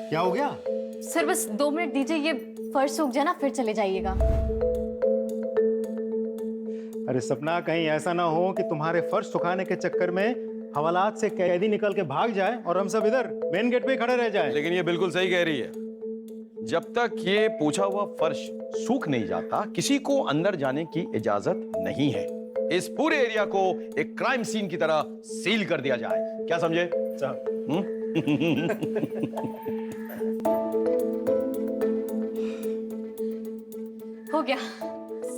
क्या हो गया? सर बस 2 मिनट दीजिए, ये फर्श सूख जाए ना फिर चले जाइएगा। अरे सपना, कहीं ऐसा ना हो कि तुम्हारे फर्श सुखाने के चक्कर में हवालात से कैदी निकल के भाग जाए और हम सब इधर मेन गेट पे खड़े रह जाएं। लेकिन ये बिल्कुल सही कह रही है। जब तक ये पूछा हुआ फर्श सूख नहीं जाता, किसी को अंदर जाने की इजाजत नहीं है। इस पूरे एरिया को एक क्राइम सीन की तरह सील कर दिया जाए। क्या समझे? हो गया।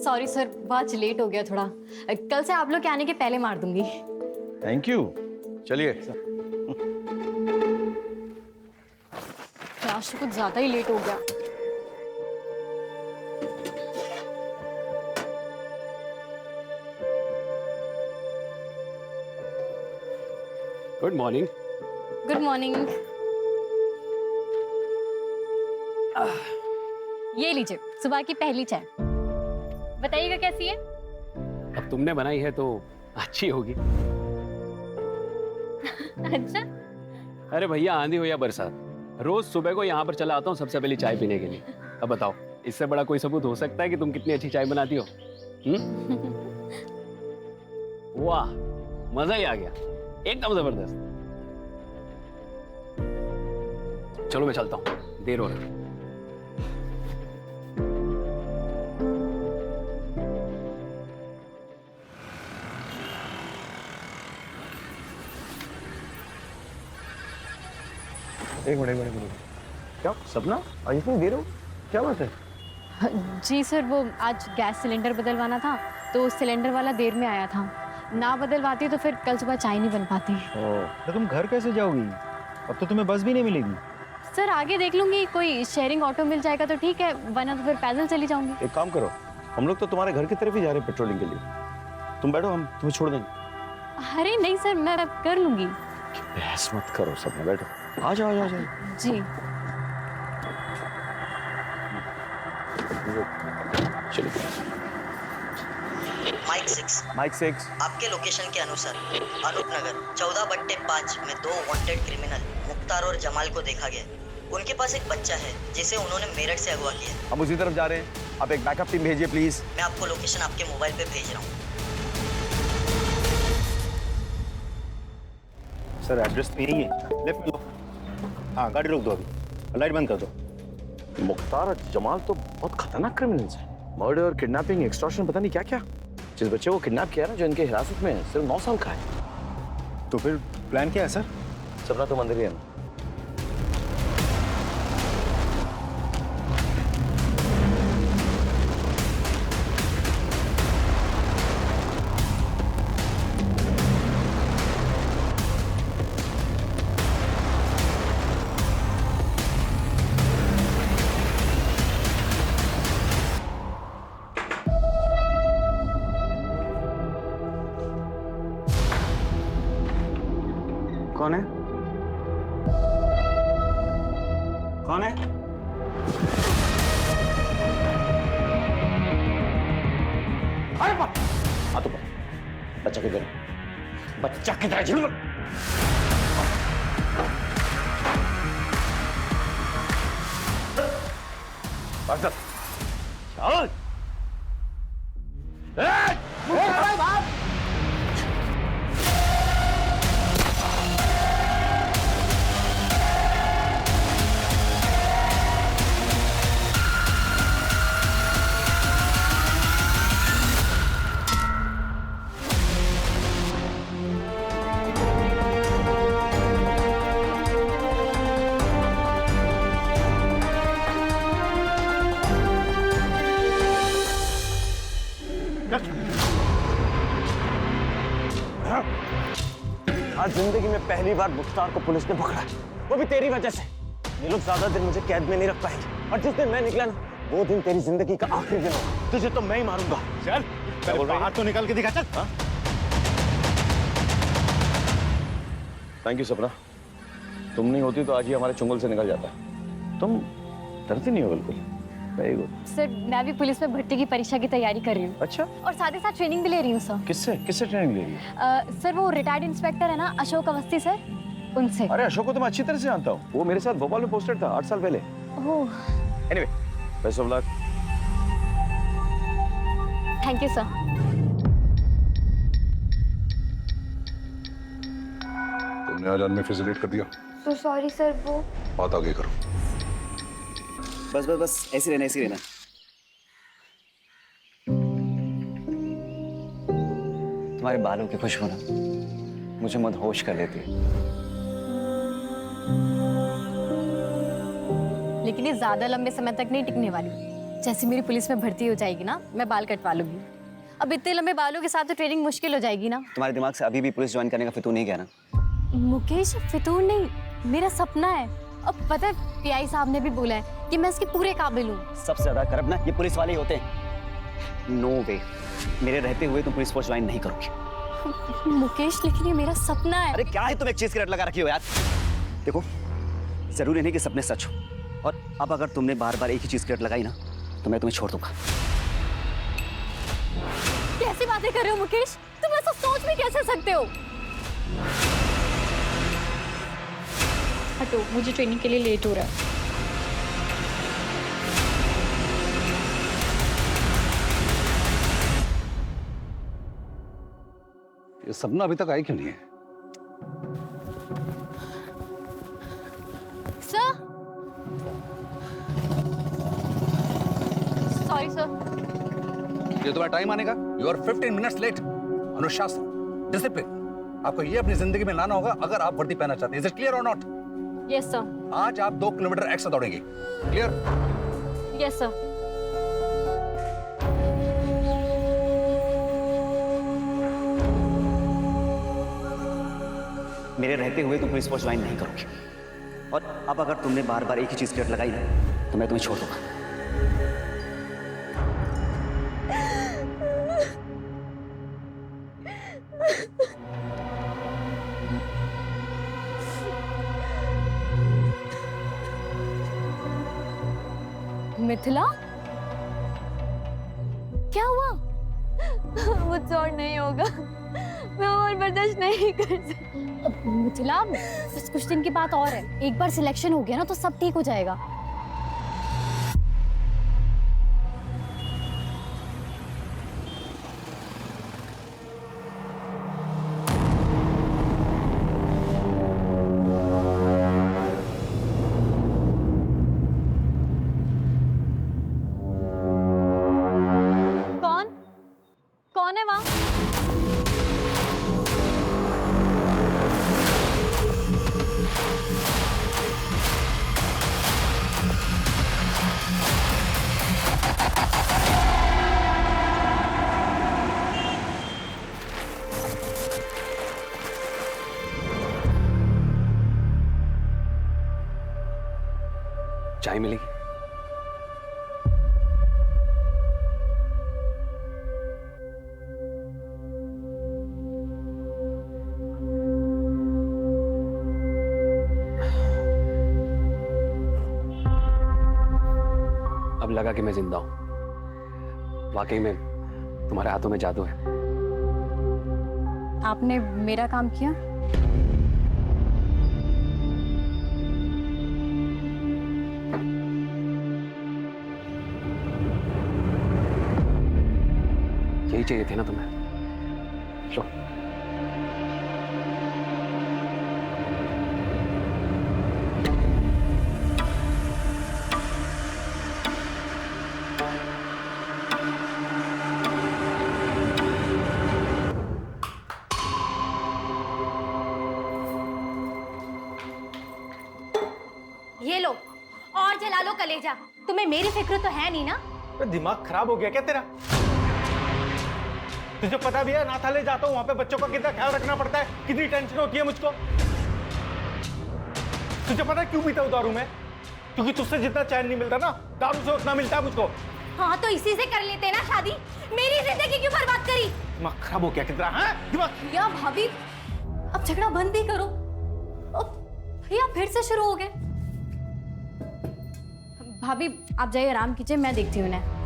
सॉरी सर, बहुत लेट हो गया थोड़ा। कल से आप लोग के आने के पहले मार दूंगी। Thank you. चलिए। आज तो कुछ ज्यादा ही लेट हो गया। Good morning. Good morning. ये लीजिए सुबह की पहली चाय। बताइएगा कैसी है? अब तुमने बनाई है तो अच्छी होगी। अच्छा। अरे भैया, आंधी हो या बरसात, रोज सुबह को यहाँ पर चला आता हूँ सबसे पहले चाय पीने के लिए। अब बताओ, इससे बड़ा कोई सबूत हो सकता है कि तुम कितनी अच्छी चाय बनाती हो? वाह, मजा ही आ गया, एकदम जबरदस्त। चलो मैं चलता हूँ, देर हो रहा है। एक मिनट। क्या सपना, आज इतनी देर हो? क्या बात है? जी सर, वो आज गैस सिलेंडर बदलवाना था तो सिलेंडर वाला देर में आया था। ना बदलवाती तो फिर कल सुबह चाय नहीं बन पाती। तो तुम घर कैसे जाओगी? अब तो तुम्हें बस भी नहीं मिलेगी। सर आगे देख लूंगी, कोई शेयरिंग ऑटो मिल जाएगा तो ठीक है, वरना तो फिर पैदल चली जाऊंगी। एक काम करो, हम लोग तो तुम्हारे घर की तरफ ही जा रहे हैं पेट्रोलिंग के लिए। तुम बैठो, हम तुम्हें छोड़ देंगे। अरे नहीं सर, मैं कर लूंगी। बहस मत करो सपना, बैठो। आ जाओ। जी। चलिए। Mike 6 mike 6। आपके लोकेशन के अनुसार अनूप नगर 14/5 में 2 वांटेड क्रिमिनल मुख्तार और जमाल को देखा गया। उनके पास एक बच्चा है जिसे उन्होंने मेरठ से अगवा किया। हम उसी तरफ जा रहे हैं, आप एक बैकअप टीम भेजिए प्लीज। मैं आपको लोकेशन आपके मोबाइल पे भेज रहा हूँ। सर एड्रेस तो यही है, लेफ्ट में लो। हाँ, गाड़ी रोक दो, अभी लाइट बंद कर दो। मुख्तार और जमाल तो बहुत खतरनाक क्रिमिनल्स हैं। मर्डर, किडनैपिंग, एक्सटॉर्शन, पता नहीं क्या क्या। जिस बच्चे को किडनैप किया ना, जो इनके हिरासत में है, सिर्फ 9 साल का है। तो फिर प्लान क्या है सर? सपना तुम अंदर ही है ना? कौन है? कौन है? अरे बाप! हाँ तो बच्चा किधर है? बच्चा किधर है? झूठ! चल! आज जिंदगी में पहली बार मुख्तार को पुलिस ने पकड़ा, वो भी तेरी वजह से। ये लोग ज्यादा दिन मुझे कैद में नहीं रख पाएंगे, और जिस दिन मैं निकला ना, वो दिन तेरी जिंदगी का आखिरी दिन होगा। तुझे तो मैं ही मारूंगा। चल, बाहर तो निकल के दिखा। चल। थैंक यू सपना, तुम नहीं होती तो आज ही हमारे चुंगल से निकल जाता। तुम डरती नहीं हो बिल्कुल। Very good. सर मैं भी पुलिस में भर्ती की परीक्षा की तैयारी कर रही हूँ। अच्छा, और साथ ही साथ ट्रेनिंग भी ले रही हूँ सर। किससे ट्रेनिंग ले रही है? सर वो रिटायर्ड इंस्पेक्टर है ना, अशोक अवस्थी सर, उनसे। अरे अशोक को तो मैं अच्छी तरह से जानता हूँ, वो मेरे साथ भोपाल में पोस्टेड था 8 साल पहले। Oh, anyway, best of luck. Thank you sir. तुमने आज अनमिस लेट कर दिया। सो सॉरी सर, वो बात आगे करो। बस बस बस ऐसे रहना, ऐसे रहना। तुम्हारे बालों की खुशबू ना मुझे मदहोश कर देती है। लेकिन ये ज्यादा लंबे समय तक नहीं टिकने वाली। जैसे मेरी पुलिस में भर्ती हो जाएगी ना, मैं बाल कटवा लूंगी। अब इतने लंबे बालों के साथ तो ट्रेनिंग मुश्किल हो जाएगी ना। तुम्हारे दिमाग से अभी भी पुलिस ज्वाइन करने का फितूर नहीं गया ना? मुकेश, फितूर नहीं, मेरा सपना है। अब पता है, पीआई साहब ने भी बोला है कि मैं इसके पूरे काबिल हूँ। सबसे ज्यादा करप्ट ना ये पुलिस वाले ही होते हैं। नो वे, मेरे रहते हुए तुम पुलिस फोर्स ज्वाइन नहीं करोगे। मुकेश, लेकिन ये मेरा सपना है। अरे क्या है, तुम एक चीज की रट लगा रखी हो यार। देखो, जरूरी नहीं कि सपने सच हो, और अब अगर तुमने बार बार एक ही चीज की रट लगाई ना तो मैं तुम्हें छोड़ दूंगा। कैसी बातें कर रहे हो मुकेश? तुम ऐसा सोच भी कैसे सकते हो? हटो, मुझे ट्रेनिंग के लिए लेट हो रहा है। ये सपना अभी तक आई क्यों नहीं है? Sir, sorry sir. ये तुम्हारा टाइम आने का। You are 15 minutes late. अनुशासन, डिसिप्लिन आपको ये अपनी जिंदगी में लाना होगा अगर आप वर्दी पहनना चाहते हैं। इज इट क्लियर और नॉट? Yes sir. आज आप 2 किलोमीटर एक्स्ट्रा दौड़ेंगे। क्लियर? Yes sir. मेरे रहते हुए तुम पुलिस फोर्स ज्वाइन नहीं करोगे, और अब अगर तुमने बार बार एक ही चीज की रट लगाई ना तो मैं तुम्हें छोड़ दूंगा। मिथिला, क्या हुआ? मुझसे और नहीं होगा, मैं और बर्दाश्त नहीं कर सकती। मिथिला, बस कुछ दिन की बात और है। एक बार सिलेक्शन हो गया ना तो सब ठीक हो जाएगा। कौन कौन है वहां? चाय मिलेगी? अब लगा कि मैं जिंदा हूं। वाकई में तुम्हारे हाथों में जादू है। आपने मेरा काम किया? यही चाहिए थे ना तुम्हें? लो। ये लो, और जला लो कलेजा। तुम्हें मेरी फिक्र तो है नहीं ना? तो दिमाग खराब हो गया क्या तेरा? तुझे पता भी है नाथाले जाता हूँ, वहां पे बच्चों का कितना ख्याल रखना पड़ता है, कितनी टेंशन होती है मुझको। तुझे पता है क्यों पीता हूँ दारू में? क्योंकि तुझसे जितना चैन नहीं मिलता ना, दारू से उतना मिलता है मुझको। हाँ तो इसी से कर लेते ना शादी। मेरी जिंदगी क्यों बर्बाद करी? दिमाग खराब हो गया कितना? हाँ दिमाग। या भाभी, अब झगड़ा बंद ही करो। अब भैया फिर से शुरू हो गए। भाभी आप जाइए, आराम कीजिए, मैं देखती हूँ उन्हें।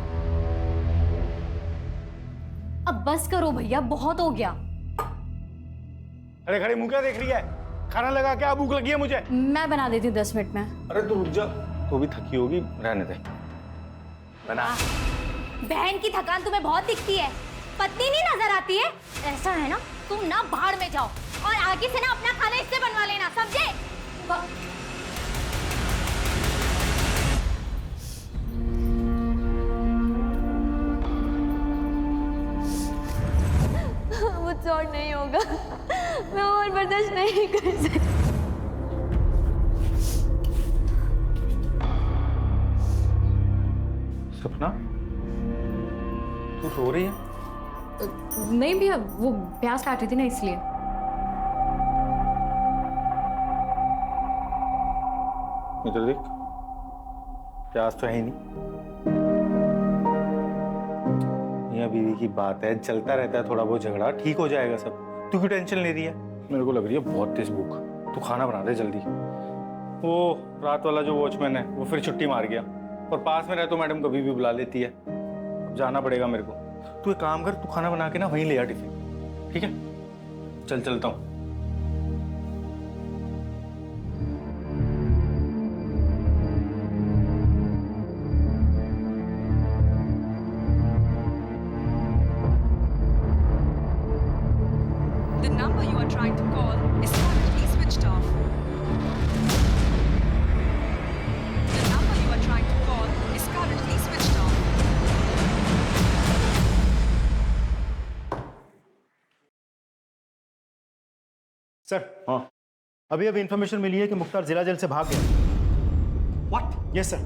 अब बस करो भैया, बहुत हो गया। अरे खड़े मुंह क्या देख रही है? खाना लगा के, भूख लगी है मुझे। मैं बना देती हूँ 10 मिनट में। अरे तू रुक जा, तू भी थकी होगी, रहने दे। बना। बहन की थकान तुम्हें बहुत दिखती है, पत्नी नहीं नजर आती है। ऐसा है ना, तुम ना बाहर में जाओ और आगे से ना अपना खाना इससे बनवा लेना, समझे? मुझसे और नहीं होगा, मैं और बर्दाश्त नहीं कर सकती। सपना, तू सो रही है? नहीं भैया, वो प्याज काट रही थी ना, इसलिए। इधर देख, प्याज तो है ही नहीं। मियां बीवी की बात है, चलता रहता है थोड़ा बहुत झगड़ा, ठीक हो जाएगा सब। तू क्यों टेंशन ले रही है? मेरे को लग रही है बहुत तेज भूख। तू खाना बना दे जल्दी। वो रात वाला जो वॉचमैन है वो फिर छुट्टी मार गया, और पास में रहे तो मैडम कभी भी बुला लेती है। अब जाना पड़ेगा मेरे को। तू एक काम कर, तू खाना बना के ना वहीं ले आ टिफिन, ठीक है? चल चलता हूँ। The number you are trying to call is currently switched off. The number you are trying to call is currently switched off. Sir, हाँ, अभी इंफॉर्मेशन मिली है कि मुख्तार जिला जेल से भाग गया। व्हाट? यस सर,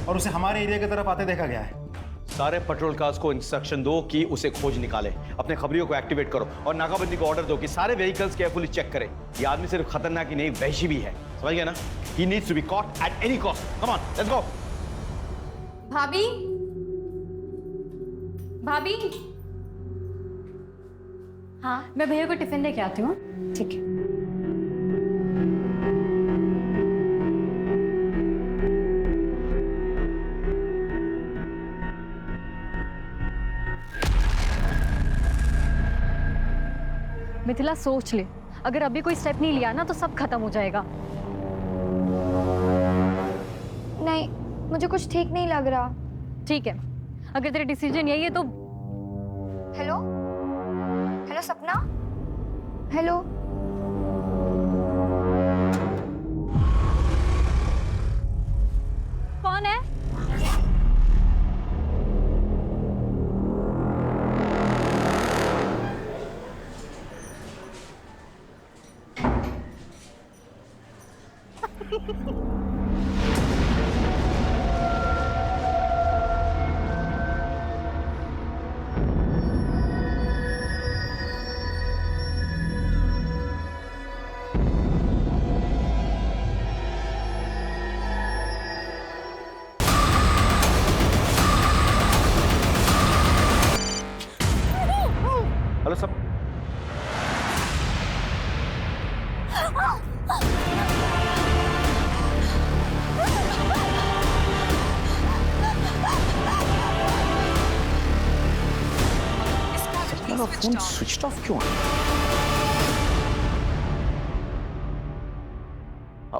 और उसे हमारे एरिया की तरफ आते देखा गया है। सारे पेट्रोल कार्स को इंस्ट्रक्शन दो कि उसे खोज निकाले, अपने खबरियों को एक्टिवेट करो और नाकाबंदी को ऑर्डर दो कि सारे व्हीकल्स केयरफुली चेक करें। ये आदमी सिर्फ खतरनाक ही नहीं, वहशी भी है, समझ गया ना? He needs to be caught at any cost. Come on, let's go. भाभी, भाभी। हाँ, मैं भैया को टिफिन लेके आती हूँ। ठीक है। मिथिला, सोच ले, अगर अभी कोई स्टेप नहीं लिया ना तो सब खत्म हो जाएगा। नहीं, मुझे कुछ ठीक नहीं लग रहा। ठीक है, अगर तेरा डिसीजन यही है तो। हेलो, हेलो सपना, हेलो। कौन है? हेलो सब, Is currently switched off. Switch off क्यों?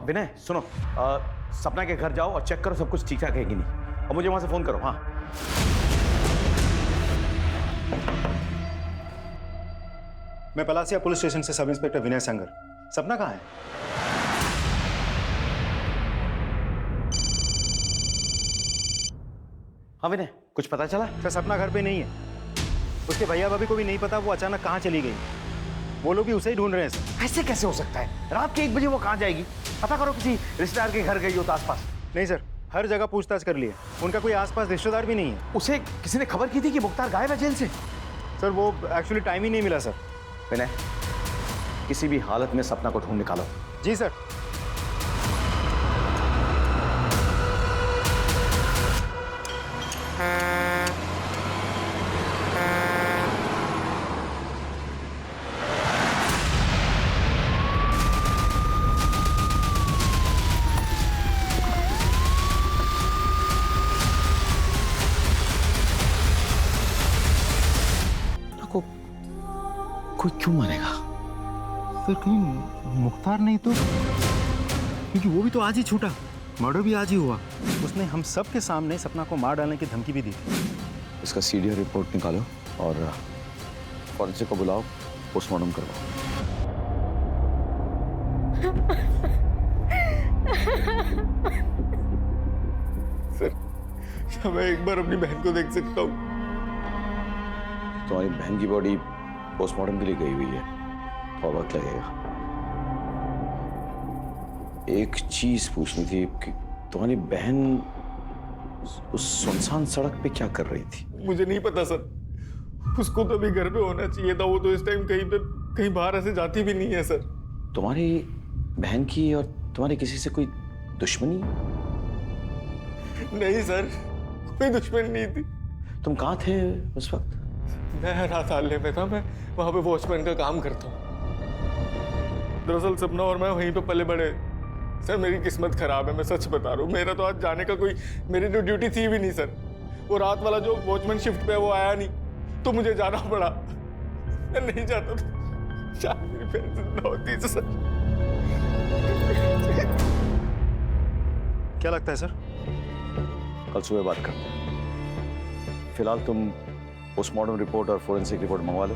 विनय सुनो, सपना के घर जाओ और चेक करो सब कुछ ठीक ठाक है कि नहीं, और मुझे वहां से फोन करो। हाँ, मैं पलासिया पुलिस स्टेशन से सब इंस्पेक्टर विनय संगर। सपना कहाँ है? हाँ विनय, कुछ पता चला? सर, सपना घर पे नहीं है। उसके भैया भाभी को भी नहीं पता वो अचानक कहाँ चली गई। वो लोग भी उसे ही ढूंढ रहे हैं सर। ऐसे कैसे हो सकता है? रात के 1 बजे वो कहाँ जाएगी? पता करो, किसी रिश्तेदार के घर गई हो तो आसपास। नहीं सर, हर जगह पूछताछ कर लिए, उनका कोई आसपास रिश्तेदार भी नहीं है। उसे किसी ने खबर की थी कि मुख्तार गायब है जेल से? सर, वो एक्चुअली टाइम ही नहीं मिला सर। विनय, किसी भी हालत में सपना को ढूंढ निकालो। जी सर। कोई क्यों मरेगा? सर कहीं मुख्तार नहीं तो, क्योंकि वो भी तो आज ही छूटा, मर्डर भी आज ही हुआ। उसने हम सब के सामने सपना को मार डालने की धमकी भी दी थी। इसका सीडीआर रिपोर्ट निकालो और फॉरेंसिक को बुलाओ, पोस्टमार्टम करवाओ। सर मैं एक बार अपनी बहन को देख सकता हूँ? तुम्हारी बहन की बॉडी पोस्टमार्टम के लिए गई हुई है, थोड़ा वक्त लगेगा। एक चीज पूछनी थी कि तुम्हारी बहन उस सुनसान सड़क पे क्या कर रही थी? मुझे नहीं पता सर, उसको तो अभी घर पे होना चाहिए था, वो तो इस टाइम कहीं बाहर ऐसे जाती भी नहीं है सर। तुम्हारी बहन की और तुम्हारी किसी से कोई दुश्मनी? नहीं सर, कोई दुश्मनी नहीं थी। तुम कहाँ थे उस वक्त? मैं रात हाले में था, मैं वहां पे वॉचमैन का काम करता हूँ। दरअसल सपना और मैं वहीं पे पले बड़े। सर मेरी किस्मत खराब है, मैं सच बता रहा हूँ। मेरा तो आज जाने का कोई, मेरी तो ड्यूटी थी भी नहीं सर। वो रात वाला जो वॉचमैन शिफ्ट पे है वो आया नहीं, तो मुझे जाना पड़ा। मैं नहीं जाता तो शायद मेरी बहन जिंदा होती सर। क्या लगता है सर? कल सुबह बात करते हैं। फिलहाल तुम पोस्टमार्टम रिपोर्ट और फोरेंसिक रिपोर्ट मंगवा लो,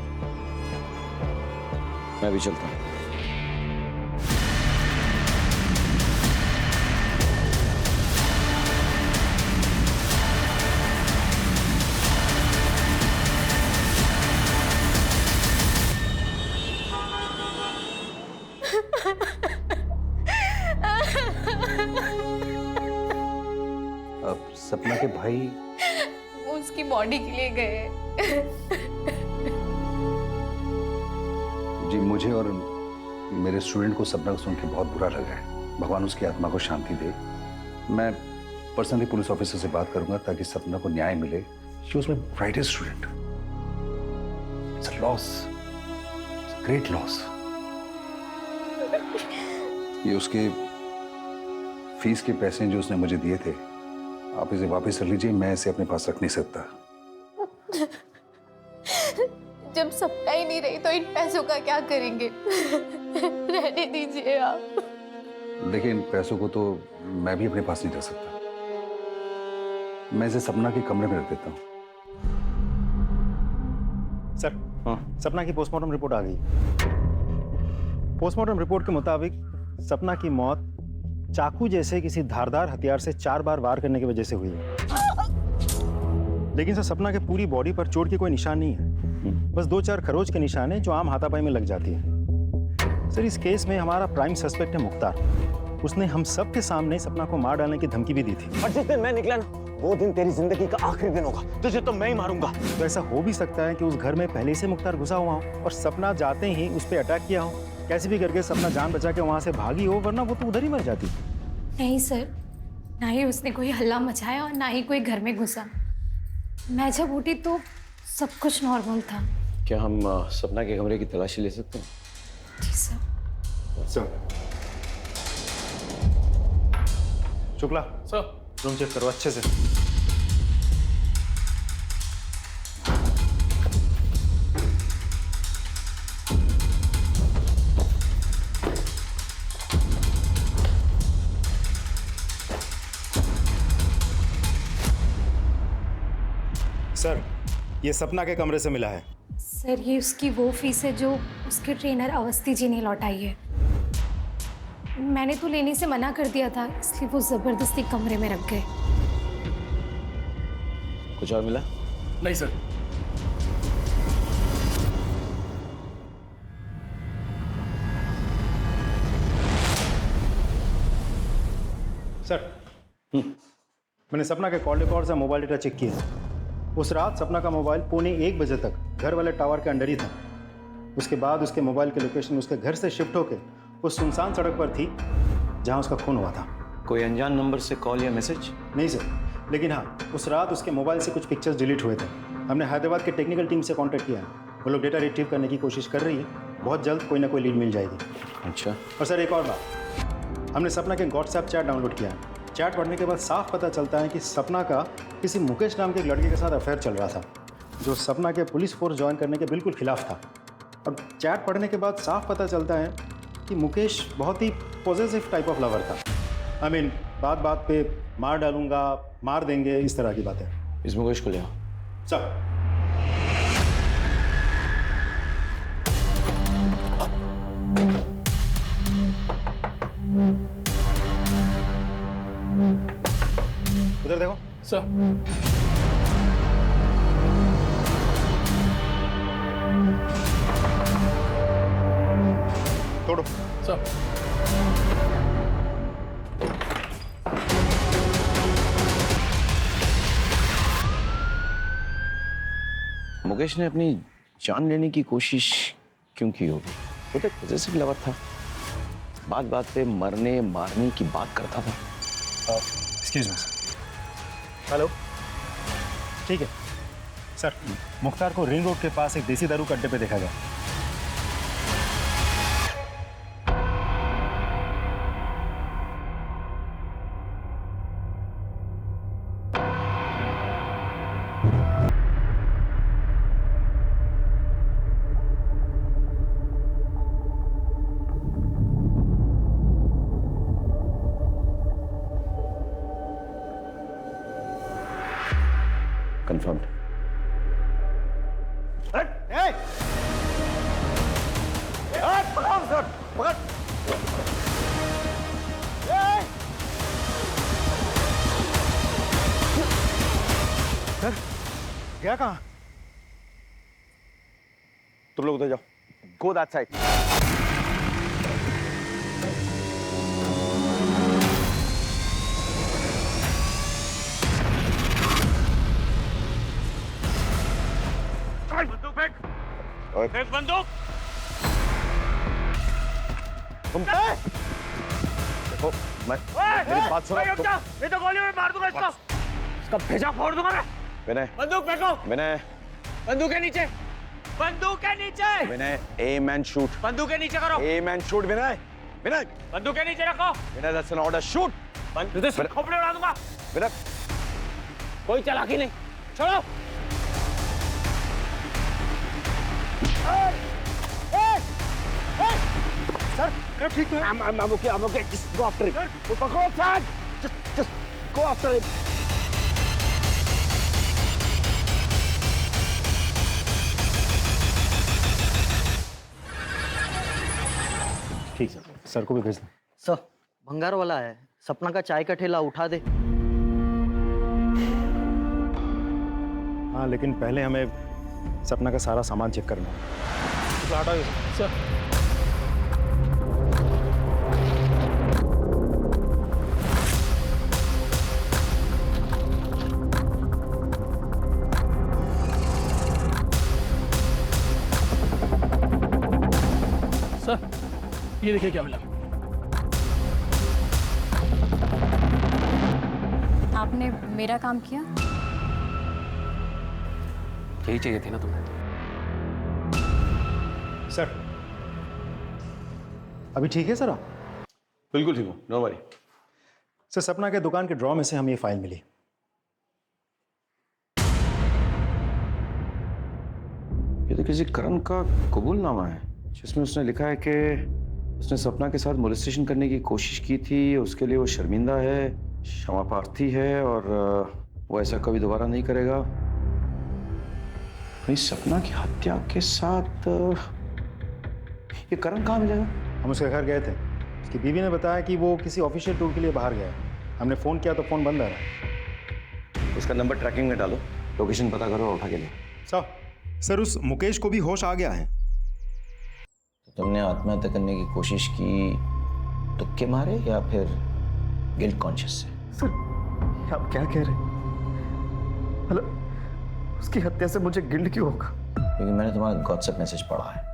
मैं भी चलता हूँ। अब सपना के भाई वो उसकी बॉडी के लिए गए। जी, मुझे और मेरे स्टूडेंट को सपना को सुन के बहुत बुरा लगा है। भगवान उसकी आत्मा को शांति दे। मैं पर्सनली पुलिस ऑफिसर से बात करूंगा ताकि सपना को न्याय मिले। She was my brightest student. It's a loss, great loss. ये उसके फीस के पैसे जो उसने मुझे दिए थे, आप इसे वापस कर लीजिए, मैं इसे अपने पास रख नहीं सकता। जब सपना ही नहीं रही तो इन पैसों का क्या करेंगे? रहने दीजिए आप। देखिए, इन पैसों को तो मैं भी अपने पास नहीं रख सकता। मैं इसे सपना के कमरे में रख देता हूँ। सर सपना की पोस्टमार्टम रिपोर्ट आ गई। पोस्टमार्टम रिपोर्ट के मुताबिक सपना की मौत चाकू जैसे किसी धारदार हथियार से 4 बार वार करने की वजह से हुई है। लेकिन सर सपना के पूरी बॉडी पर चोट के कोई निशान नहीं है, बस 2-4 खरोच के निशान है जो आम हाथापाई में लग जाती है। सर इस केस में हमारा प्राइम सस्पेक्ट है मुख्तार। उसने हम सब के सामने सपना को मार डालने की धमकी भी दी थी। और जिस दिन मैं निकला ना, वो दिन तेरी जिंदगी का आखिरी दिन होगा। तुझे तो मैं ही मारूंगा। तो ऐसा हो भी सकता है कि उस घर में पहले से मुख्तार घुसा हुआ हो और सपना जाते ही उस पर अटैक किया हो। कैसे भी करके सपना जान बचा के वहां से भागी हो, वरना वो तो उधर ही मर जाती। नहीं सर, ना ही उसने कोई हल्ला मचाया और ना ही कोई घर में घुसा। मैं जब उठी तो सब कुछ नॉर्मल था। क्या हम सपना के कमरे की तलाशी ले सकते हैं? जी sir. Shukla sir, room check करो अच्छे से। सर ये सपना के कमरे से मिला है। सर ये उसकी वो फीस है जो उसके ट्रेनर अवस्थी जी ने लौटाई है। मैंने तो लेने से मना कर दिया था, इसलिए वो जबरदस्ती कमरे में रख गए। कुछ और मिला? नहीं सर। सर मैंने सपना के कॉल रिकॉर्ड से मोबाइल डेटा चेक किया। उस रात सपना का मोबाइल 1:15 बजे तक घर वाले टावर के अंडर ही था। उसके बाद उसके मोबाइल की लोकेशन उसके घर से शिफ्ट होकर उस सुनसान सड़क पर थी जहां उसका खून हुआ था। कोई अनजान नंबर से कॉल या मैसेज? नहीं सर, लेकिन हाँ उस रात उसके मोबाइल से कुछ पिक्चर्स डिलीट हुए थे। हमने हैदराबाद के टेक्निकल टीम से कांटेक्ट किया है, वो लोग डेटा रिट्रीव करने की कोशिश कर रही है। बहुत जल्द कोई ना कोई लीड मिल जाएगी। अच्छा। और सर एक और बात, हमने सपना के व्हाट्सएप चैट डाउनलोड किया है। चैट पढ़ने के बाद साफ पता चलता है कि सपना का किसी मुकेश नाम के एक लड़के के साथ अफेयर चल रहा था, जो सपना के पुलिस फोर्स ज्वाइन करने के बिल्कुल खिलाफ था। अब चैट पढ़ने के बाद साफ पता चलता है कि मुकेश बहुत ही पॉजिटिव टाइप ऑफ लवर था। आई मीन बात बात पे मार डालूंगा, मार देंगे, इस तरह की बातें। इस मुकेश को ले आओ। सर उधर देखो सर। तोड़ो सर। मुकेश ने अपनी जान लेने की कोशिश क्यों की होगी? वो तो पॉजिटिव लवर था, बात बात पे मरने मारने की बात करता था। एक्सक्यूज मी हेलो, ठीक है सर। मुख्तार को रिंग रोड के पास एक देसी दारू के अड्डे पे देखा गया। कंफर्म्ड। सर गया कहाँ? तुम लोग उधर जाओ। Go that side. बंदूक फेंक। फेंक बंदूक। तुम देखो, मेरी बात सुनो। नहीं तो गोली में मार दूंगा इसको। इसका भेजा फोड़ दूंगा मैं। विनय, बंदूक फेंको। विनय, बंदूक के नीचे। बंदूक के नीचे। Vinay, aim and shoot. बंदूक के नीचे करो। Aim and shoot. Vinay, Vinay, बंदूक के नीचे रखो। Vinay, that's an order. Shoot. खोपड़े उड़ा दूंगा। विनय, कोई चालाकी नहीं। छोड़ो। सर ठीक है। I'm okay. Just go after him. Go fast. Just go after him. ठीक है, सर को भी भेज दो। सर भंगार वाला है, सपना का चाय का ठेला उठा दे। हाँ लेकिन पहले हमें सपना का सारा सामान चेक करना है। सर। सर ये देखिए क्या मिला। आपने मेरा काम किया। यही चाहिए थी ना तुम्हें। सर अभी ठीक है सर? आप बिल्कुल ठीक हूँ, नो वरी। सर सपना के दुकान के ड्रॉ में से हमें ये फाइल मिली। ये तो किसी करण का कबूलनामा है जिसमें उसने लिखा है कि उसने सपना के साथ मोलेस्टेशन करने की कोशिश की थी, उसके लिए वो शर्मिंदा है, क्षमा प्रार्थी है और वो ऐसा कभी दोबारा नहीं करेगा। भाई सपना की हत्या के साथ ये करण कहाँ मिलेगा? हम उसके घर गए थे, उसकी बीवी ने बताया कि वो किसी ऑफिशियल टूर के लिए बाहर गया है। हमने फ़ोन किया तो फ़ोन बंद आ रहा है। उसका नंबर ट्रैकिंग में डालो, लोकेशन पता करो और उठा के ले। सर उस मुकेश को भी होश आ गया है। तो तुमने आत्महत्या करने की कोशिश की तुक्के मारे या फिर गिल्ट कॉन्शियस से? सर आप क्या कह रहे हैं? मतलब उसकी हत्या से मुझे गिल्ट क्यों होगा? क्योंकि मैंने तुम्हारा व्हाट्सएप मैसेज पढ़ा है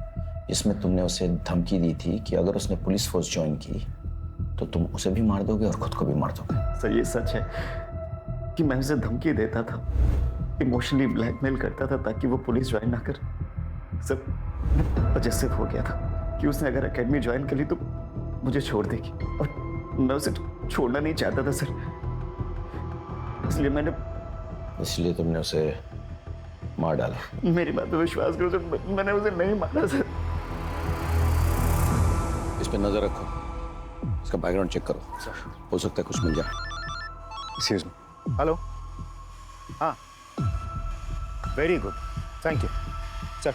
जिसमें तुमने उसे धमकी दी थी कि अगर उसने पुलिस फोर्स ज्वाइन की तो तुम उसे भी मार दोगे और खुद को भी मार दोगे। सर ये सच है कि मैं उसे धमकी देता था, इमोशनली ब्लैकमेल करता था ताकि वो पुलिस ज्वाइन ना करे। सर पजेसिव हो गया था कि उसने अगर एकेडमी ज्वाइन कर ली तो मुझे छोड़ देगी और मैं उसे छोड़ना नहीं चाहता था सर, इसलिए तुमने उसे मार डाला। मेरी बात पे विश्वास करो सर, मैंने उसे नहीं मारा सर। इस पे नजर रखो, इसका बैकग्राउंड चेक करो, हो सकता है कुछ मिल जाए। Excuse me. हेलो। हाँ, very good, thank you. Sir,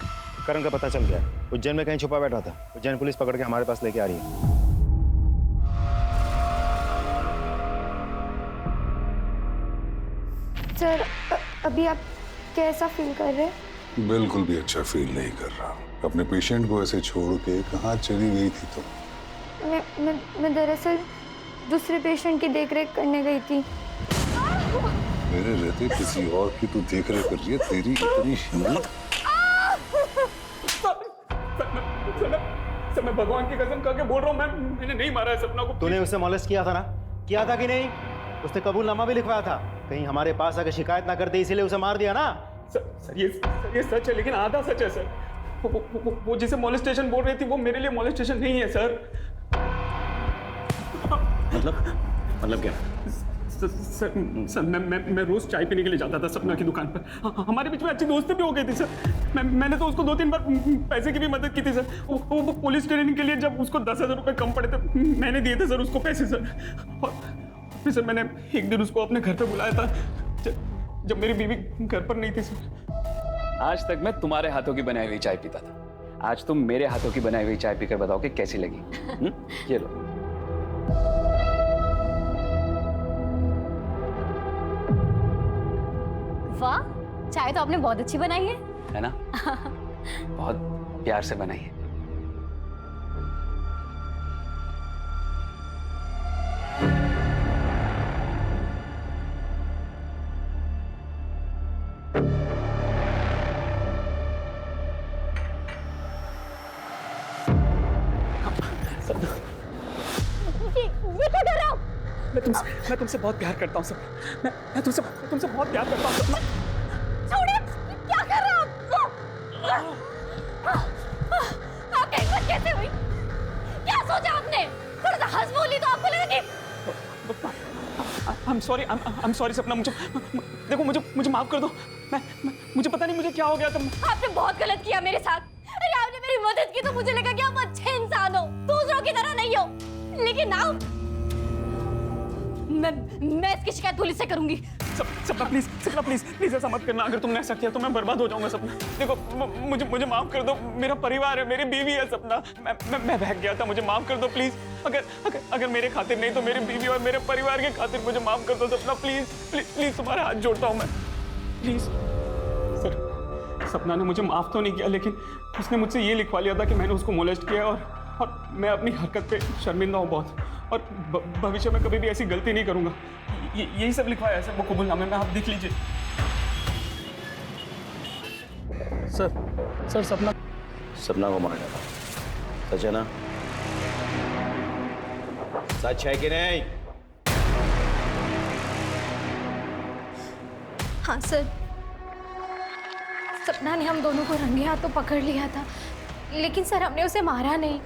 Karan का पता चल गया। उज्जैन में कहीं छुपा बैठा था। उज्जैन पुलिस पकड़ के हमारे पास लेके आ रही है। सर, अभी आप कैसा फील कर रहे हैं? बिल्कुल भी अच्छा फील नहीं कर रहा। अपने पेशेंट को ऐसे छोड़ के कहाँ चली गई थी तुम? मैं दरअसल दूसरे पेशेंट की देखरेख करने गई थी। मेरे रहते किसी और की तू देखरेख कर रही है? तेरी इतनी हिम्मत! सर मैं भगवान की कसम खा के बोल रहा हूँ, मैंने नहीं मारा है सपना को। तूने उसे मॉलेस्ट किया था ना? किया था कि नहीं? उसने कबूलनामा भी लिखवाया था। कहीं हमारे पास आकर शिकायत ना कर दे, इसीलिए उसे मार दिया ना? सर ये सच है, लेकिन आधा सच है सर। वो जिसे मॉलेस्टेशन बोल रही थी वो मेरे लिए मॉलेस्टेशन नहीं है सर। मतलब क्या? सर मैं रोज चाय पीने के लिए जाता था सपना की दुकान पर। हमारे बीच में अच्छी दोस्ती भी हो गई थी सर। मैंने तो उसको 2-3 बार पैसे की भी मदद की थी सर। वो पुलिस ट्रेनिंग के लिए जब उसको 10,000 रुपए कम पड़े थे, मैंने दिए थे सर उसको पैसे सर। और फिर सर मैंने एक दिन उसको अपने घर पे बुलाया था जब मेरी बीवी घर पर नहीं थी सर। आज तक मैं तुम्हारे हाथों की बनाई हुई चाय पीता था, आज तुम मेरे हाथों की बनाई हुई चाय पीकर बताओ कि कैसी लगी। ये लो। वाह, चाय तो आपने बहुत अच्छी बनाई है ना? बहुत प्यार से बनाई है। मैं तुमसे बहुत प्यार करता हूँ सर। मैं तुमसे बहुत प्यार करता हूँ सपना। छोड़िए, क्या कर रहे हो आप? आपकी हिम्मत कैसे हुई? क्या सोचा आपने? थोड़ा सा हंस बोली तो आपको लगा कि I'm sorry सपना, मुझे माफ कर दो। मुझे पता नहीं मुझे क्या हो गया था। आपने बहुत गलत किया मेरे साथ। अरे आपने मेरी मदद की तो मुझे लगा कि आप अच्छे इंसान हो, दूसरों की तरह नहीं हो। लेकिन now मैं इसकी शिकायत पुलिस से करूंगी। सपना प्लीज ऐसा मत करना। अगर तुमने ऐसा किया तो मैं बर्बाद हो जाऊंगा सपना। देखो मुझे माफ कर दो, मेरा परिवार है, मेरी बीवी है सपना। मैं बहक गया था, मुझे माफ कर दो प्लीज। अगर मेरे खातिर नहीं तो मेरी बीवी और मेरे परिवार के खातिर मुझे माफ कर दो सपना। प्लीज तुम्हारा हाथ जोड़ता हूँ मैं, प्लीज। सर, सपना ने मुझे माफ तो नहीं किया, लेकिन उसने मुझसे ये लिखवा लिया था कि मैंने उसको मोलेस्ट किया और मैं अपनी हरकत पे शर्मिंदा हूँ बहुत, और भविष्य में कभी भी ऐसी गलती नहीं करूंगा। यही सब लिखवाया है सर वो कबूलनामे में, आप देख लीजिए। सर सपना को मार डाला, सच है ना? सच है कि नहीं? हाँ सर, सपना ने हम दोनों को रंगे हाथों पकड़ लिया था, लेकिन सर हमने उसे मारा नहीं।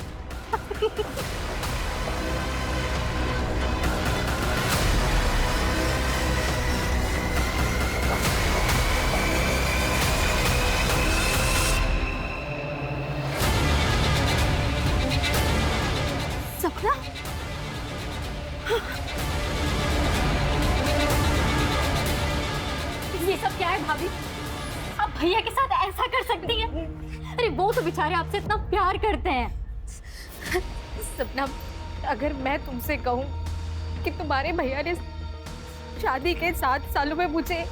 सपना, ये सब क्या है भाभी? आप भैया के साथ ऐसा कर सकती हैं? अरे वो तो बेचारे आपसे इतना प्यार करते हैं। सपना, अगर मैं तुमसे कहूँ कि तुम्हारे भैया ने शादी के 7 सालों में मुझे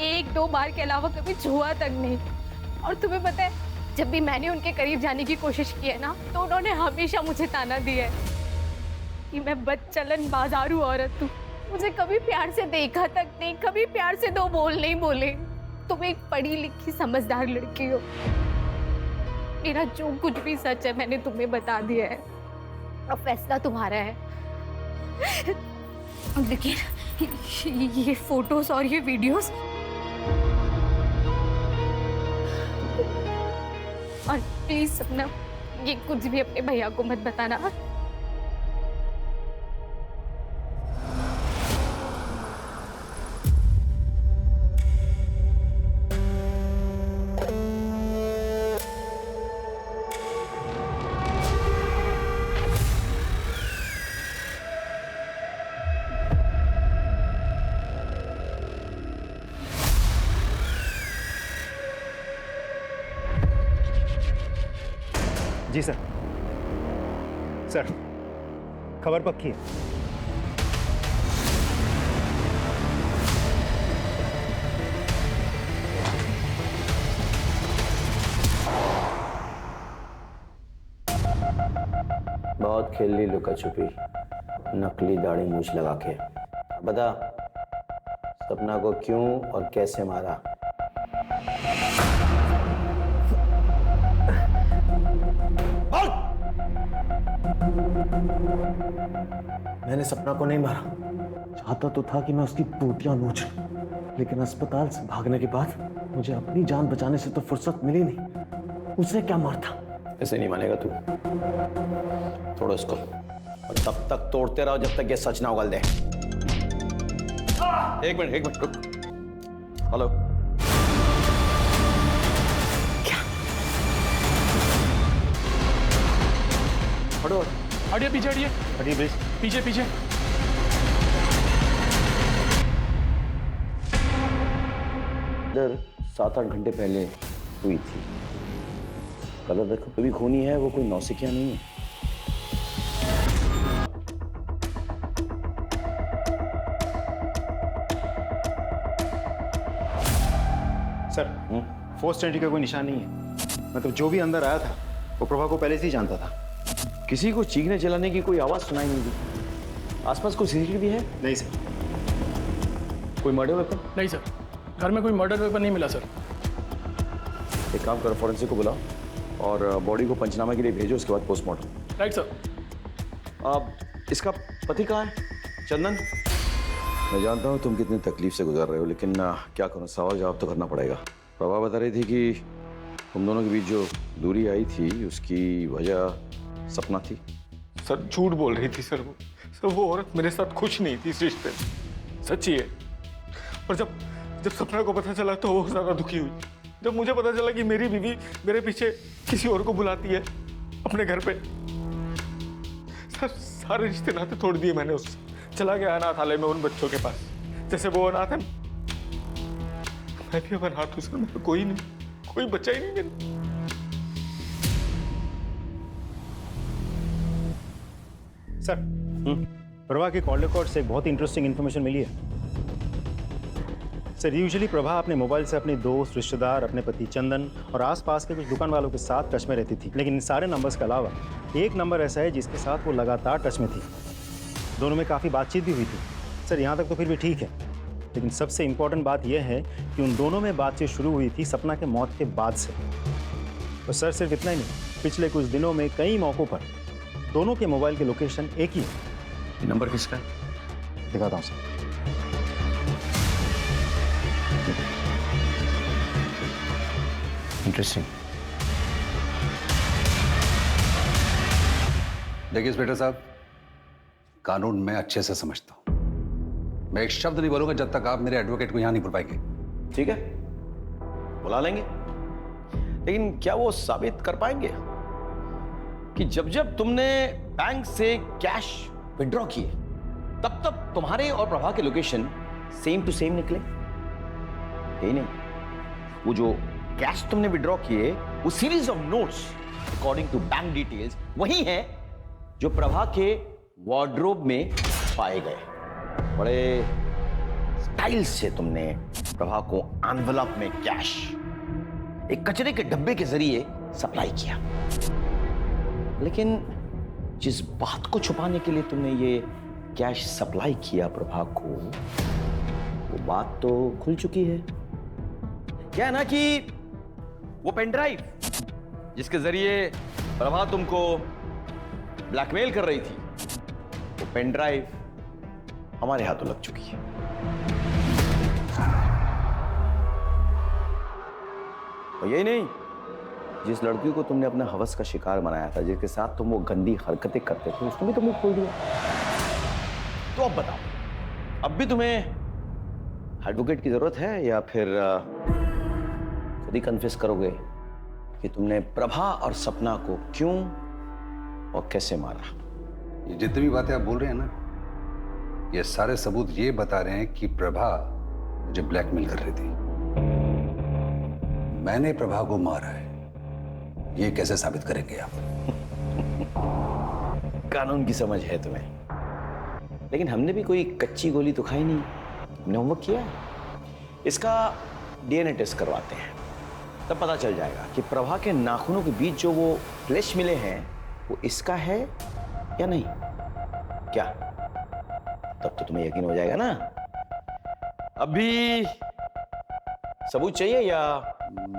1-2 बार के अलावा कभी छुआ तक नहीं, और तुम्हें पता है जब भी मैंने उनके करीब जाने की कोशिश की है ना, तो उन्होंने हमेशा मुझे ताना दिया है कि मैं बदचलन बाजारू औरत हूँ, मुझे कभी प्यार से देखा तक नहीं, कभी प्यार से 2 बोल नहीं बोले। तुम एक पढ़ी लिखी समझदार लड़की हो, मेरा जो कुछ भी सच है मैंने तुम्हें बता दिया है, अब फैसला तुम्हारा है। लेकिन ये फोटोज और ये वीडियोस, और प्लीज सपना ये कुछ भी अपने भैया को मत बताना। जी सर। सर, खबर पक्की है। बहुत खेल ली लुका छुपी, नकली दाढ़ी मूछ लगा के। बता, सपना को क्यों और कैसे मारा? मैंने सपना को नहीं मारा। चाहता तो था कि मैं उसकी बूटियां नोच लूं, लेकिन अस्पताल से भागने के बाद मुझे अपनी जान बचाने से तो फुर्सत मिली नहीं। उसने क्या मारता? ऐसे नहीं मानेगा तू। तोड़ो इसको और तब तक तोड़ते रहो जब तक ये सच ना उगल दे। एक मिनट रुक। हेलो, क्या? हटो, हटिए पीछे, हटिए प्लीज। पीछे। इधर 7-8 घंटे पहले हुई थी। कलर देखो तो भी खूनी है, वो कोई नौसिखिया नहीं है। सर, फोर्स एंट्री का कोई निशान नहीं है। मतलब जो भी अंदर आया था वो प्रभा को पहले से ही जानता था। किसी को चीखने चिल्लाने की कोई आवाज सुनाई नहीं दी। आसपास कोई सीसीटीवी है? नहीं सर। कोई मर्डर वेपन? नहीं सर, घर में कोई मर्डर वेपन नहीं मिला सर। एक काम करो, फॉरेंसिक को बुलाओ और बॉडी को पंचनामा के लिए भेजो, उसके बाद पोस्टमार्टम। Right sir. अब इसका पति कहाँ है? चंदन? मैं जानता हूँ तुम कितनी तकलीफ से गुजर रहे हो, लेकिन क्या करूँ, सवाल जवाब तो करना पड़ेगा। प्रभा बता रही थी कि तुम दोनों के बीच जो दूरी आई थी उसकी वजह सपना थी। सर झूठ बोल रही थी सर। वो औरत मेरे साथ खुश नहीं थी इस रिश्ते में, सच्ची है। और जब सपना को पता चला तो वो ज्यादा दुखी हुई। जब मुझे पता चला कि मेरी बीवी मेरे पीछे किसी और को बुलाती है अपने घर पे, सर सारे रिश्ते नाते तोड़ दिए मैंने उससे। चला गया अनाथालय में उन बच्चों के पास, जैसे वो अनाथ है मैं भी अब अनाथ हूं सर। मेरा कोई बच्चा ही नहीं मेरा। सर, प्रभा के कॉल रिकॉर्ड से एक बहुत इंटरेस्टिंग इन्फॉर्मेशन मिली है। सर, यूजुअली प्रभा अपने मोबाइल से अपने दोस्त, रिश्तेदार, अपने पति चंदन और आसपास के कुछ दुकान वालों के साथ टच में रहती थी, लेकिन इन सारे नंबर्स के अलावा एक नंबर ऐसा है जिसके साथ वो लगातार टच में थी। दोनों में काफ़ी बातचीत भी हुई थी। सर, यहाँ तक तो फिर भी ठीक है, लेकिन सबसे इम्पोर्टेंट बात यह है कि उन दोनों में बातचीत शुरू हुई थी सपना के मौत के बाद से। और सर, सिर्फ इतना ही नहीं, पिछले कुछ दिनों में कई मौक़ों पर दोनों के मोबाइल के लोकेशन एक ही है। ये नंबर किसका है? दिखाता हूँ सर। इंटरेस्टिंग। देखिए इंस्पेक्टर साहब, कानून मैं अच्छे से समझता हूं। मैं एक शब्द नहीं बोलूंगा जब तक आप मेरे एडवोकेट को यहां नहीं बुलवाएंगे। ठीक है, बुला लेंगे, लेकिन क्या वो साबित कर पाएंगे कि जब तुमने बैंक से कैश विड्रॉ किए तब तुम्हारे और प्रभा के लोकेशन सेम टू सेम निकले? यही नहीं, वो जो कैश तुमने विड्रॉ किए वो series of notes according to bank details वही है जो प्रभा के वार्डरोब में पाए गए। बड़े स्टाइल से तुमने प्रभा को एनवलप में कैश एक कचरे के डब्बे के जरिए सप्लाई किया, लेकिन जिस बात को छुपाने के लिए तुमने ये कैश सप्लाई किया प्रभा को, वो बात तो खुल चुकी है। क्या है ना कि वो पेन ड्राइव जिसके जरिए प्रभा तुमको ब्लैकमेल कर रही थी, वो पेन ड्राइव हमारे हाथों लग चुकी है। और यही नहीं, जिस लड़की को तुमने अपने हवस का शिकार बनाया था, जिसके साथ तुम वो गंदी हरकतें करते थे, उसने भी तुमने खोल दिया। तो अब बताओ, अब भी तुम्हें एडवोकेट की जरूरत है या फिर खुद ही कन्फेस करोगे कि तुमने प्रभा और सपना को क्यों और कैसे मारा? ये जितनी भी बातें आप बोल रहे हैं ना, ये सारे सबूत ये बता रहे हैं कि प्रभा मुझे ब्लैकमेल कर रही थी। मैंने प्रभा को मारा है, ये कैसे साबित करेंगे आप? कानून की समझ है तुम्हें, लेकिन हमने भी कोई कच्ची गोली तो खाई नहीं। हमने होमवर्क किया है। इसका डीएनए टेस्ट करवाते हैं, तब पता चल जाएगा कि प्रभा के नाखूनों के बीच जो वो फ्लैश मिले हैं वो इसका है या नहीं। क्या तब तो तुम्हें यकीन हो जाएगा ना। अभी सबूत चाहिए या?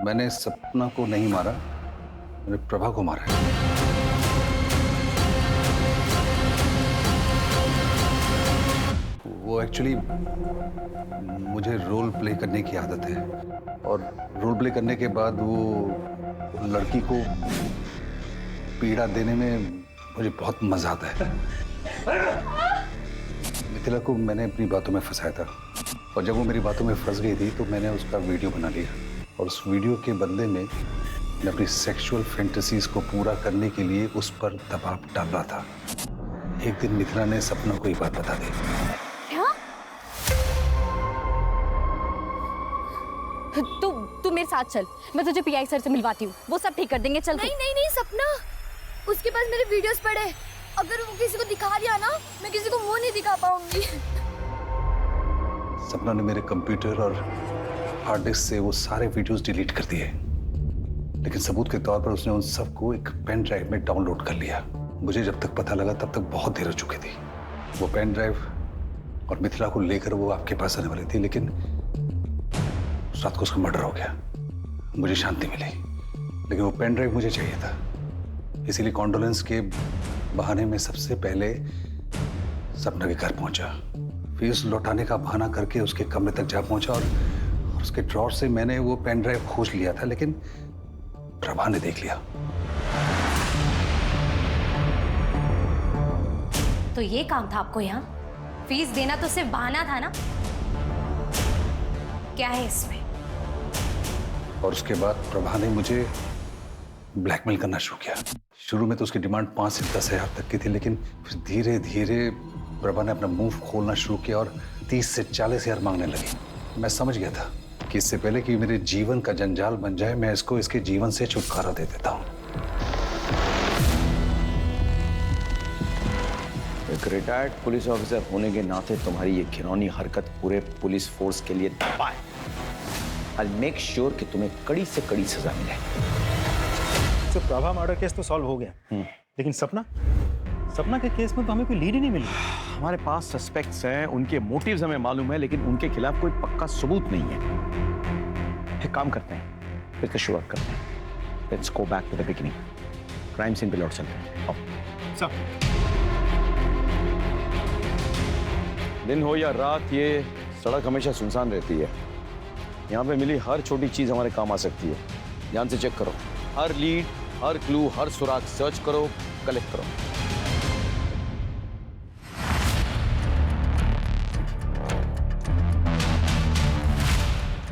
मैंने सपना को नहीं मारा, मैंने प्रभा को मारा है। वो एक्चुअली मुझे रोल प्ले करने की आदत है और रोल प्ले करने के बाद वो लड़की को पीड़ा देने में मुझे बहुत मजा आता है। मिथिला को मैंने अपनी बातों में फंसाया था और जब वो मेरी बातों में फंस गई थी तो मैंने उसका वीडियो बना लिया और उस वीडियो के बदले में मैं अपनी सेक्सुअल फैंटेसीज को पूरा करने के लिए उस पर दबाव डाल रहा था। एक दिन मिथिला ने सपना को ये बात बता दी। तू मेरे साथ चल, मैं तुझे पीआई सर से मिलवाती हूँ, वो सब ठीक कर देंगे। चल। नहीं नहीं नहीं सपना, उसके पास मेरे वीडियोस पड़े, अगर वो किसी को दिखा दिया ना, मैं किसी को मुंह नहीं दिखा पाऊंगी। सपना ने मेरे कंप्यूटर और हार्ड डिस्क से वो सारे वीडियोस डिलीट कर दिए, लेकिन सबूत के तौर पर उसने उन सबको एक पेन ड्राइव में डाउनलोड कर लिया। मुझे जब तक पता लगा तब तक बहुत देर हो चुकी थी। वो पेन ड्राइव और मिथिला को लेकर वो आपके पास आने वाली थी, लेकिन उस रात को उसका मर्डर हो गया। मुझे शांति मिली, लेकिन वो पेन ड्राइव मुझे चाहिए था, इसीलिए कॉन्डोलेंस के बहाने में सबसे पहले सपना के घर पहुंचा। फीस लौटाने का बहाना करके उसके कमरे तक जा पहुंचा और उसके ड्रॉर से मैंने वो पेन ड्राइव खोज लिया था, लेकिन प्रभा ने देख लिया। तो ये काम था आपको यहाँ? फीस देना तो सिर्फ बहाना था ना? क्या है इसमें? और उसके बाद प्रभा ने मुझे ब्लैकमेल करना शुरू किया। शुरू में तो उसकी डिमांड 5 से 10 हजार तक की थी, लेकिन फिर धीरे धीरे प्रभा ने अपना मुंह खोलना शुरू किया और 30 से 40 हजार मांगने लगी। मैं समझ गया था कि इससे पहले कि मेरे जीवन का जंजाल बन जाए, मैं इसको इसके जीवन से छुटकारा दे देता हूँ। एक रिटायर्ड पुलिस ऑफिसर होने के नाते तुम्हारी ये घिनौनी हरकत पूरे पुलिस फोर्स के लिए दबा है। I'll make sure कि तुम्हें कड़ी से कड़ी सजा मिले। तो प्रभा मर्डर केस तो सॉल्व हो गया, लेकिन सपना के केस में तो हमें कोई लीड ही नहीं मिली। हमारे पास सस्पेक्ट्स हैं, उनके मोटिव्स हमें मालूम है, लेकिन उनके खिलाफ कोई पक्का सबूत नहीं है। एक काम करते हैं, फिर से शुरुआत करते हैं। Let's go back to the beginning. Crime scene पे लौट चलते हैं। आओ। सब दिन हो या रात, ये सड़क हमेशा सुनसान रहती है। यहाँ पे मिली हर छोटी चीज हमारे काम आ सकती है। ध्यान से चेक करो, हर लीड, हर क्लू, हर सुराग सर्च करो, कलेक्ट करो।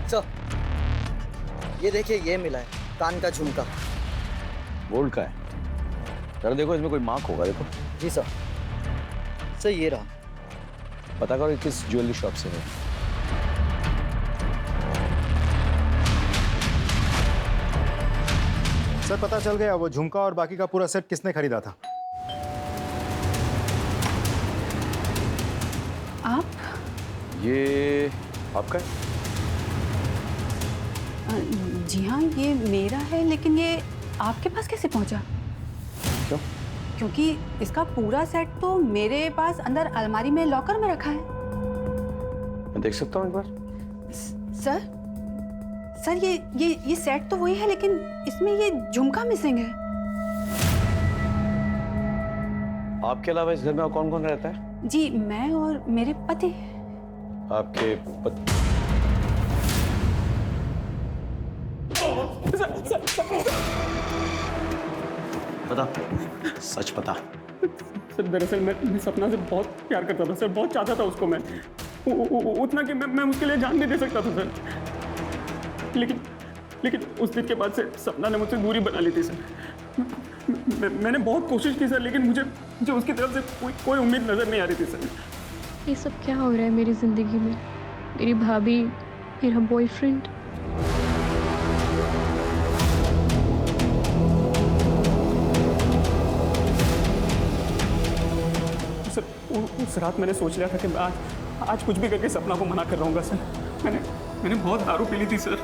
सर, ये देखिए, ये मिला है कान का झुमका। गोल्ड का है? जरा देखो, इसमें कोई मार्क होगा। देखो। जी सर। सर ये रहा। पता करो किस ज्वेलरी शॉप से है। सर पता चल गया, वो झुमका और बाकी का पूरा सेट किसने खरीदा था। आप? ये आपका है? जी हाँ, ये मेरा है, लेकिन ये आपके पास कैसे पहुंचा? क्यों? क्योंकि इसका पूरा सेट तो मेरे पास अंदर अलमारी में लॉकर में रखा है। मैं देख सकता हूँ एक बार? सर ये सेट तो वही है, लेकिन इसमें ये झुमका मिसिंग है। आपके अलावा इस घर में और कौन कौन रहता है? जी, मैं और मेरे पति। आपके पति? बता, सच बता। सर दरअसल मैं सपना से बहुत प्यार करता था सर, बहुत चाहता था उसको मैं, उतना कि मैं उसके लिए जान भी दे सकता था सर। लेकिन उस दिन के बाद से सपना ने मुझसे दूरी बना ली थी सर। मैंने बहुत कोशिश की सर, लेकिन मुझे उसकी तरफ से कोई उम्मीद नजर नहीं आ रही थी सर। ये सब क्या हो रहा है मेरी जिंदगी में? मेरी भाभी, मेरा बॉयफ्रेंड। उस रात मैंने सोच लिया था कि मैं आज कुछ भी करके सपना को मना कर रहूँगा सर। मैंने बहुत दारू पी ली थी सर।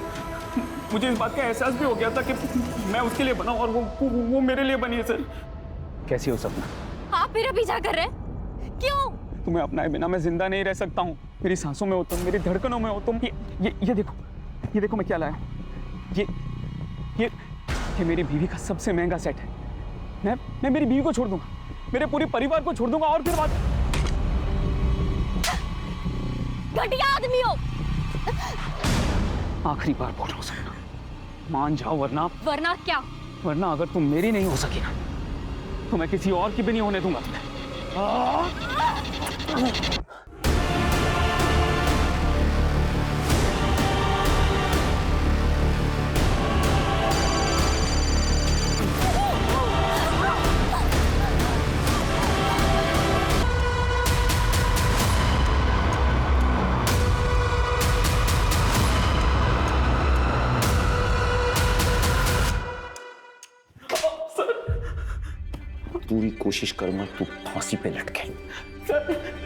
मुझे इस बात का एहसास भी हो गया था कि मैं उसके लिए बना हूँ और वो मेरे लिए बनी है सर। कैसी हो सपना? आप मेरा पीछा कर रहे हैं? क्यों? तुम्हें अपनाए बिना मैं जिंदा नहीं रह सकता हूँ। मेरी सांसों में हो तुम, मेरी धड़कनों में हो तुम। ये देखो मैं क्या लाया। ये मेरी बीवी का सबसे महंगा सेट है। मैं मेरी बीवी को छोड़ दूंगा, मेरे पूरे परिवार को छोड़ दूंगा और फिर बात। घटिया आदमी हो। आखिरी बार बोल रहा हूँ सपना, मान जाओ वरना क्या? वरना अगर तुम मेरी नहीं हो सकी ना तो मैं किसी और की भी नहीं होने दूंगा तुम्हें। पूरी कोशिश करूंगा तू फांसी पे लटके। सर